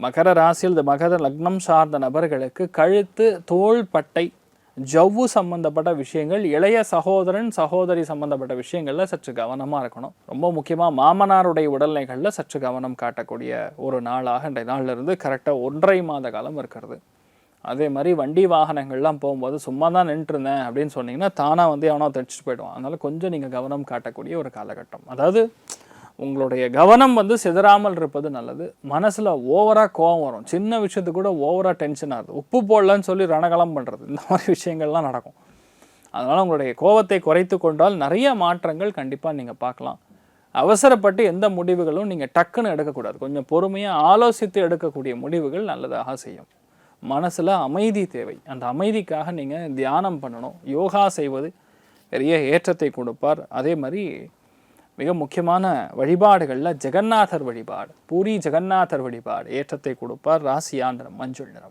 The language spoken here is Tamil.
மகர ராசியில் இந்த மகர லக்னம் சார்ந்த நபர்களுக்கு கழுத்து, தோள் பட்டை, ஜவ்வு சம்பந்தப்பட்ட விஷயங்கள், இளைய சகோதரன் சகோதரி சம்பந்தப்பட்ட விஷயங்கள்ல சற்று கவனமாக இருக்கணும். ரொம்ப முக்கியமாக மாமனாருடைய உடல்நிலைகளில் சற்று கவனம் காட்டக்கூடிய ஒரு நாளாக இன்றைய நாளில் இருந்து கரெக்டாக 1.5 மாத காலம் இருக்கிறது. அதே மாதிரி வண்டி வாகனங்கள்லாம் போகும்போது சும்மா தான் நின்றுருந்தேன் அப்படின்னு சொன்னீங்கன்னா தானாக எவனோ தைச்சிட்டு போயிடுவான். அதனால கொஞ்சம் நீங்கள் கவனம் காட்டக்கூடிய ஒரு காலகட்டம். அதாவது உங்களுடைய கவனம் சிதறாமல் இருப்பது நல்லது. மனசில் ஓவராக கோவம் வரும், சின்ன விஷயத்துக்கு கூட ஓவராக டென்ஷன் ஆகுது, உப்பு போடலன்னு சொல்லி ரணகலம் பண்ணுறது, இந்த மாதிரி விஷயங்கள்லாம் நடக்கும். அதனால் உங்களுடைய கோவத்தை குறைத்து கொண்டால் நிறைய மாற்றங்கள் கண்டிப்பாக நீங்கள் பார்க்கலாம். அவசரப்பட்டு எந்த முடிவுகளும் நீங்கள் டக்குன்னு எடுக்கக்கூடாது. கொஞ்சம் பொறுமையாக ஆலோசித்து எடுக்கக்கூடிய முடிவுகள் நல்லதாக செய்யும். மனசில் அமைதி தேவை. அந்த அமைதிக்காக நீங்கள் தியானம் பண்ணணும். யோகா செய்வது பெரிய ஏற்றத்தை கொடுப்பார். அதே மாதிரி மிக முக்கியமான வழிபாடுகளில் ஜெகநாதர் வழிபாடு, பூரி ஜெகநாதர் வழிபாடு ஏற்றத்தை கொடுப்பார். ராசியா நிறம் மஞ்சள் நிறம்.